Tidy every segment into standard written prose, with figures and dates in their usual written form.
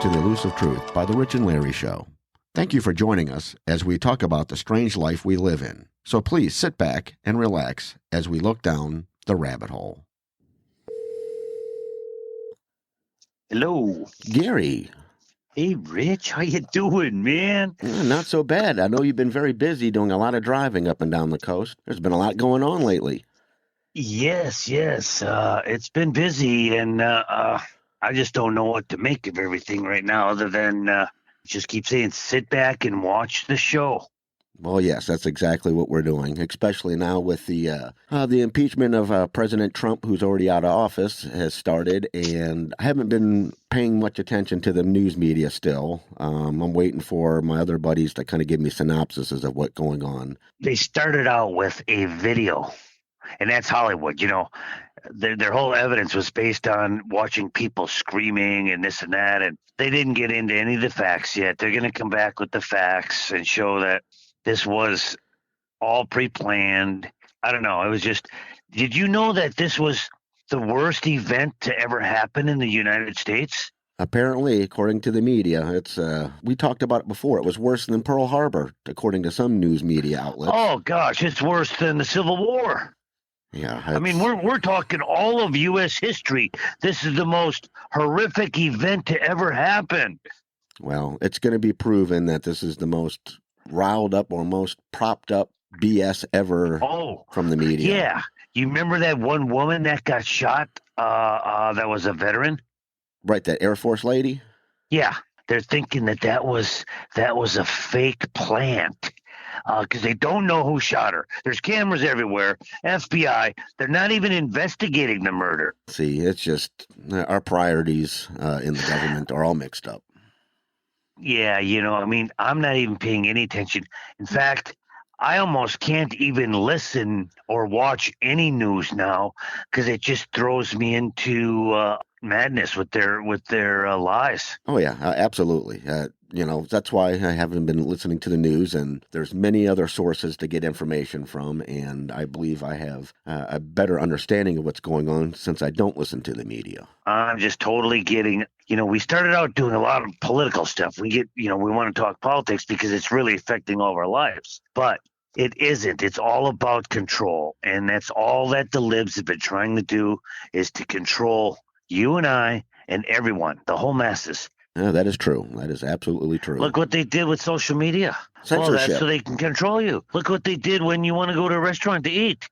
to The Elusive Truth by The Rich and Larry Show. Thank you for joining us as we talk about the strange life we live in. So please sit back and relax as we look down the rabbit hole. Hello. Gary. Hey, Rich. How you doing, man? Not so bad. I know you've been very busy doing a lot of driving up and down the coast. There's been a lot going on lately. Yes. It's been busy, and I just don't know what to make of everything right now other than just keep saying sit back and watch the show. Well, yes, that's exactly what we're doing, especially now with the impeachment of President Trump, who's already out of office, has started, and I haven't been paying much attention to the news media still. I'm waiting for my other buddies to kind of give me synopsises of what's going on. They started out with a video, and that's Hollywood. You know, their whole evidence was based on watching people screaming and this and that, and they didn't get into any of the facts yet. They're going to come back with the facts and show that this was all pre-planned. I don't know. It was just, did you know that this was the worst event to ever happen in the United States? Apparently, according to the media, it's we talked about it before. It was worse than Pearl Harbor, according to some news media outlets. Oh gosh, it's worse than the Civil War. Yeah, I mean, we're talking all of U.S. history. This is the most horrific event to ever happen. Well, it's going to be proven that this is the most riled up or most propped up BS ever from the media. Yeah. You remember that one woman that got shot that was a veteran? Right, that Air Force lady? Yeah. They're thinking that was a fake plant because they don't know who shot her. There's cameras everywhere. FBI, they're not even investigating the murder. See, it's just our priorities in the government are all mixed up. Yeah, you know, I mean, I'm not even paying any attention. In fact, I almost can't even listen or watch any news now because it just throws me into madness with their lies. Oh yeah, absolutely. You know, that's why I haven't been listening to the news, and there's many other sources to get information from, and I believe I have a better understanding of what's going on since I don't listen to the media. I'm just totally getting, you know, we started out doing a lot of political stuff. We want to talk politics because it's really affecting all of our lives, but it isn't. It's all about control, and that's all that the libs have been trying to do is to control you and I and everyone, the whole masses. Yeah, that is true. That is absolutely true. Look what they did with social media. Censorship. Well, that's so they can control you. Look what they did when you want to go to a restaurant to eat.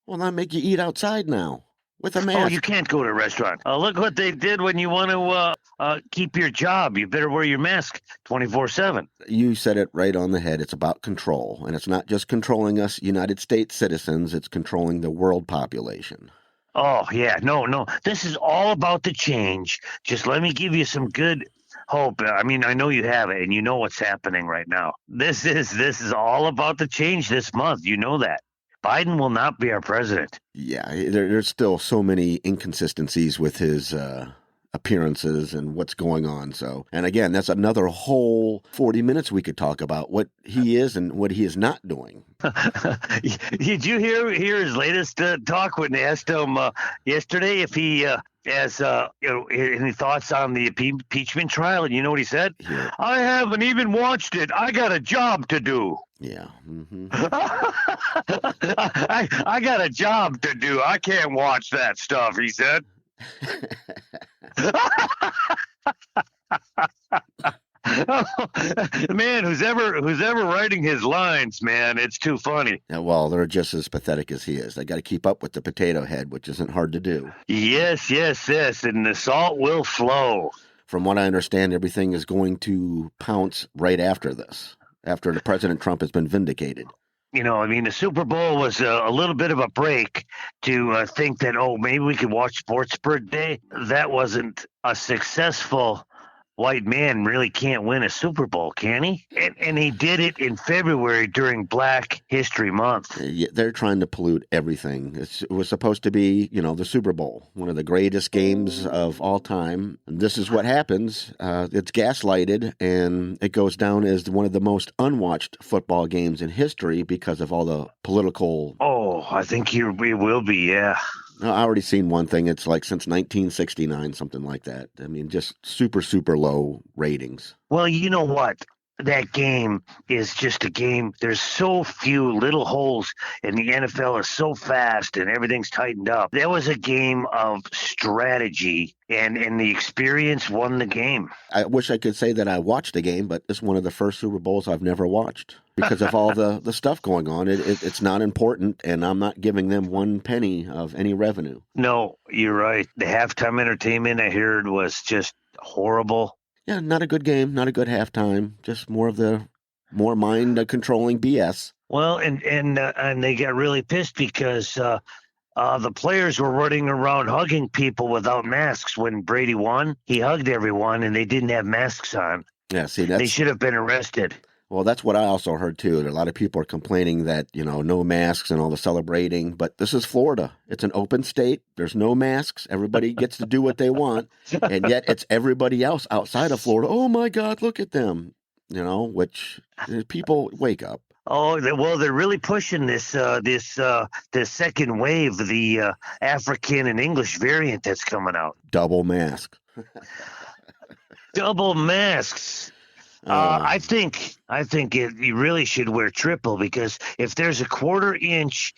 Well, not make you eat outside now with a mask. Oh, you can't go to a restaurant. Look what they did when you want to keep your job. You better wear your mask 24/7. You said it right on the head. It's about control. And it's not just controlling us United States citizens. It's controlling the world population. Oh, yeah. No. This is all about the change. Just let me give you some good hope. I mean, I know you have it, and you know what's happening right now. This is all about the change this month. You know that. Biden will not be our president. Yeah, there's still so many inconsistencies with his appearances and what's going on. So, and again, that's another whole 40 minutes we could talk about what he is and what he is not doing. Did you hear his latest talk when they asked him yesterday if he has any thoughts on the impeachment trial? And you know what he said? Yeah. I haven't even watched it. I got a job to do. Yeah. Mm-hmm. I got a job to do. I can't watch that stuff, he said. Man, who's ever writing his lines, man, it's too funny. Yeah, well, they're just as pathetic as he is. They got to keep up with the potato head, which isn't hard to do. Yes, and the salt will flow. From what I understand, everything is going to pounce right after this, after the President Trump has been vindicated. You know, I mean, the Super Bowl was a little bit of a break to think that, maybe we could watch sports for a day. That wasn't a successful. White man really can't win a Super Bowl, can he? And he did it in February during Black History Month. Yeah, they're trying to pollute everything. It was supposed to be, the Super Bowl, one of the greatest games of all time. And this is what happens. It's gaslighted, and it goes down as one of the most unwatched football games in history because of all the political... Oh, I think we will be, yeah. No, I already seen one thing. It's like since 1969, something like that. I mean, just super, super low ratings. Well, you know what? That game is just a game. There's so few little holes, and the NFL is so fast, and everything's tightened up. That was a game of strategy, and the experience won the game. I wish I could say that I watched the game, but it's one of the first Super Bowls I've never watched because of all the stuff going on. It's not important, and I'm not giving them one penny of any revenue. No, you're right. The halftime entertainment I heard was just horrible. Yeah, not a good game, not a good halftime. Just more mind controlling BS. Well, and they got really pissed because the players were running around hugging people without masks. When Brady won, he hugged everyone, and they didn't have masks on. Yeah, see, They should have been arrested. well, that's what I also heard too. A lot of people are complaining that, no masks and all the celebrating, but this is Florida. It's an open state. There's no masks. Everybody gets to do what they want. And yet it's everybody else outside of Florida. Oh my God, look at them. Which people wake up. Oh, well, they're really pushing this second wave, the African and English variant that's coming out. Double mask. Double masks. I think you really should wear triple, because if there's a quarter-inch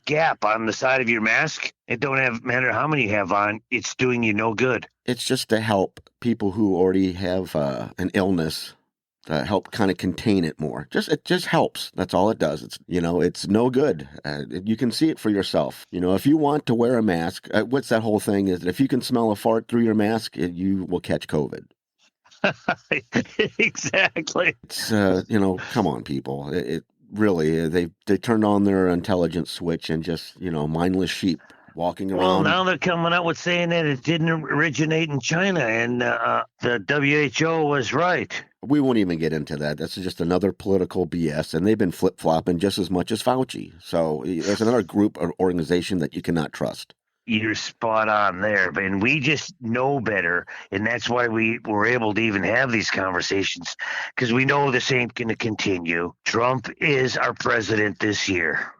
gap on the side of your mask, it don't matter how many you have on, it's doing you no good. It's just to help people who already have an illness. Help kind of contain it more. It just helps. That's all it does. It's no good. You can see it for yourself. If you want to wear a mask, what's that whole thing is that if you can smell a fart through your mask, you will catch COVID. Exactly. It's come on, people. It really they turned on their intelligence switch and just mindless sheep walking around. Well, now they're coming out with saying that it didn't originate in China, and the WHO was right. We won't even get into that. That's just another political BS, and they've been flip-flopping just as much as Fauci. So there's another group or organization that you cannot trust. You're spot on there, and we just know better, and that's why we were able to even have these conversations, because we know this ain't going to continue. Trump is our president this year.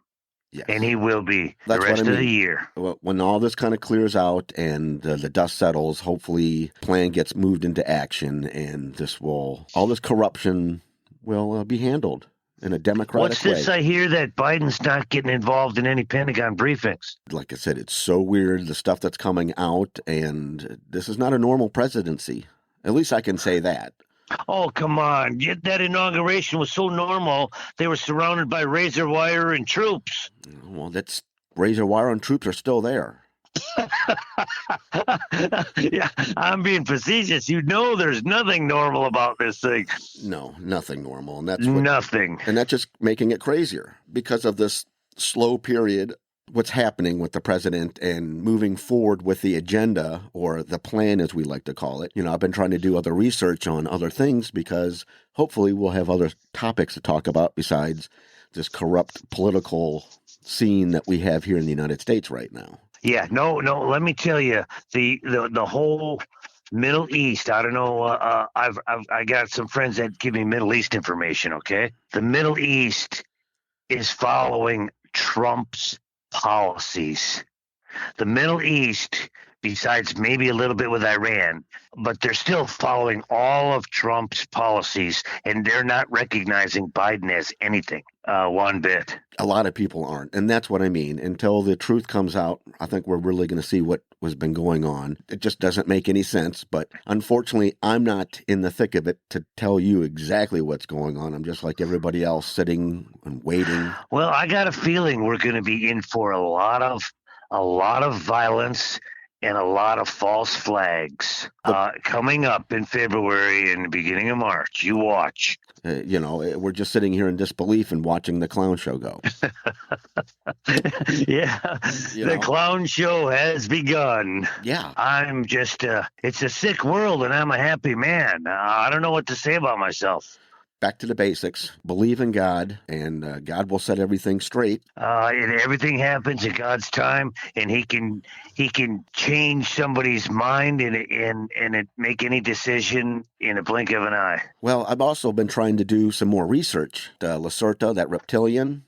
Yes. And he will be the rest of the year. When all this kind of clears out and the dust settles, hopefully plan gets moved into action, and all this corruption will be handled in a democratic way. What's this I hear that Biden's not getting involved in any Pentagon briefings? Like I said, it's so weird, the stuff that's coming out, and this is not a normal presidency. At least I can say that. Oh, come on. That inauguration was so normal. They were surrounded by razor wire and troops. Well, that's razor wire and troops are still there. Yeah, I'm being facetious. There's nothing normal about this thing. No, nothing normal. And nothing. And that's just making it crazier because of this slow period. What's happening with the president and moving forward with the agenda, or the plan as we like to call it. I've been trying to do other research on other things because hopefully we'll have other topics to talk about besides this corrupt political scene that we have here in the United States right now. Yeah, no, let me tell you, the whole Middle East, I don't know, I got some friends that give me Middle East information, okay? The Middle East is following Trump's policies. The Middle East, besides maybe a little bit with Iran, but they're still following all of Trump's policies, and they're not recognizing Biden as anything one bit. A lot of people aren't, and that's what I mean. Until the truth comes out, I think we're really going to see what has been going on. It just doesn't make any sense, but unfortunately, I'm not in the thick of it to tell you exactly what's going on. I'm just like everybody else, sitting and waiting. Well, I got a feeling we're going to be in for a lot of violence and a lot of false flags coming up in February and the beginning of March. You watch. We're just sitting here in disbelief and watching the clown show go. Yeah, the clown show has begun. Yeah. I'm just, it's a sick world, and I'm a happy man. I don't know what to say about myself. Back to the basics. Believe in God, and God will set everything straight. And everything happens at God's time, and He can change somebody's mind and make any decision in a blink of an eye. Well, I've also been trying to do some more research. Lacerta, that reptilian.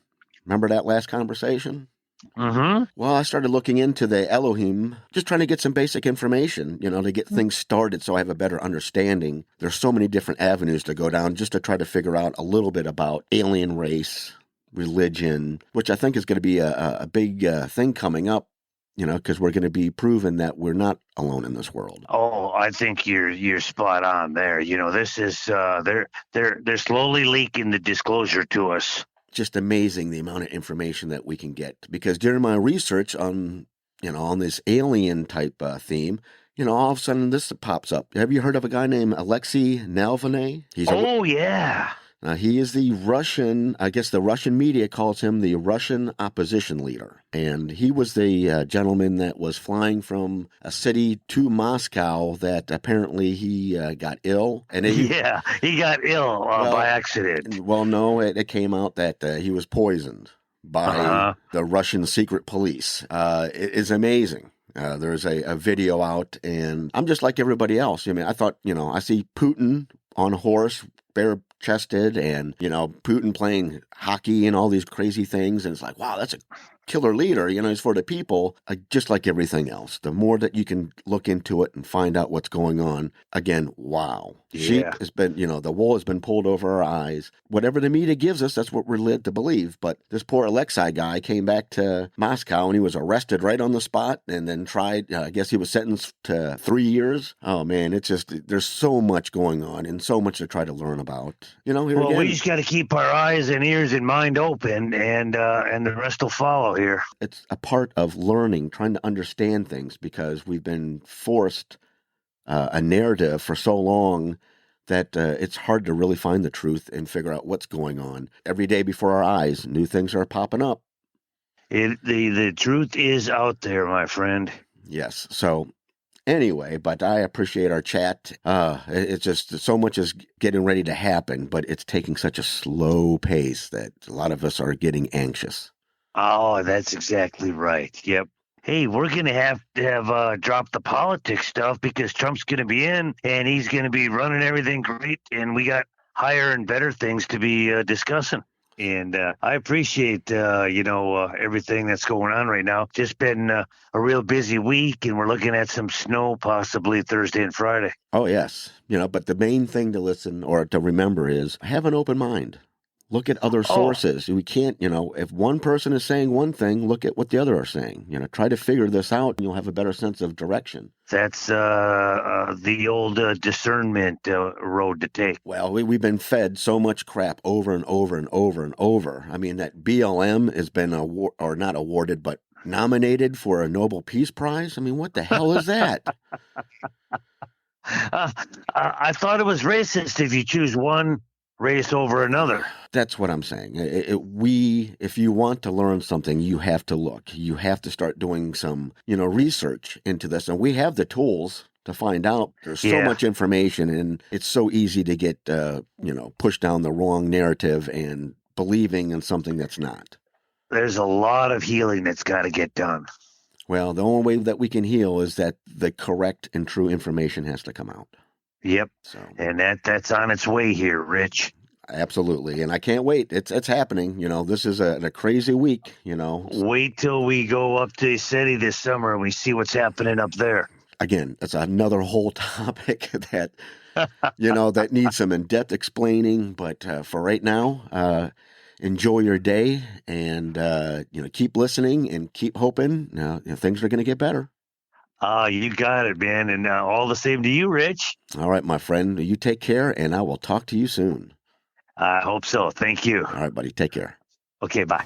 Remember that last conversation? Mm-hmm. Well, I started looking into the Elohim, just trying to get some basic information, to get things started so I have a better understanding. There's so many different avenues to go down just to try to figure out a little bit about alien race, religion, which I think is going to be a big thing coming up, because we're going to be proven that we're not alone in this world. Oh, I think you're spot on there. This is they're slowly leaking the disclosure to us. Just amazing the amount of information that we can get. Because during my research on this alien type theme, all of a sudden this pops up. Have you heard of a guy named Alexei Navalny? Oh yeah. He is the Russian, I guess the Russian media calls him the Russian opposition leader. And he was the gentleman that was flying from a city to Moscow that apparently he got ill. And he got ill by accident. Well, no, it came out that he was poisoned by the Russian secret police. It is amazing. There's a video out, and I'm just like everybody else. I mean, I thought, I see Putin on a horse, bare-chested, and, Putin playing hockey and all these crazy things, and it's like, wow, that's a killer leader, he's for the people, just like everything else. The more that you can look into it and find out what's going on, again, wow. Yeah. Sheep has been, the wool has been pulled over our eyes. Whatever the media gives us, that's what we're led to believe. But this poor Alexei guy came back to Moscow and he was arrested right on the spot and then tried, I guess he was sentenced to 3 years. Oh man, it's just, there's so much going on and so much to try to learn about. We just got to keep our eyes and ears and mind open, and the rest will follow here. It's a part of learning, trying to understand things, because we've been forced a narrative for so long that it's hard to really find the truth and figure out what's going on. Every day before our eyes, new things are popping up. The truth is out there, my friend. Yes. So anyway, but I appreciate our chat. It's just so much is getting ready to happen, but it's taking such a slow pace that a lot of us are getting anxious. Oh, that's exactly right. Yep. Hey, we're going to have dropped the politics stuff because Trump's going to be in and he's going to be running everything great. And we got higher and better things to be discussing. And I appreciate, everything that's going on right now. Just been a real busy week, and we're looking at some snow possibly Thursday and Friday. Oh, yes. But the main thing to listen or to remember is have an open mind. Look at other sources. We can't, if one person is saying one thing, look at what the other are saying. Try to figure this out and you'll have a better sense of direction. That's the old discernment road to take. Well, we've been fed so much crap over and over and over and over. I mean, that BLM has been not awarded, but nominated for a Nobel Peace Prize. I mean, what the hell is that? I thought it was racist if you choose one race over another. That's what I'm saying. If you want to learn something, you have to look. You have to start doing some, research into this. And we have the tools to find out. There's so much information, and it's so easy to get, pushed down the wrong narrative and believing in something that's not. There's a lot of healing that's got to get done. Well, the only way that we can heal is that the correct and true information has to come out. Yep. And that's on its way here, Rich. Absolutely. And I can't wait. It's happening. This is a crazy week, Wait till we go up to SETI this summer and we see what's happening up there. Again, that's another whole topic that, that needs some in-depth explaining. But for right now, enjoy your day and, keep listening and keep hoping. Things are going to get better. You got it, man. And all the same to you, Rich. All right, my friend. You take care, and I will talk to you soon. I hope so. Thank you. All right, buddy. Take care. Okay, bye.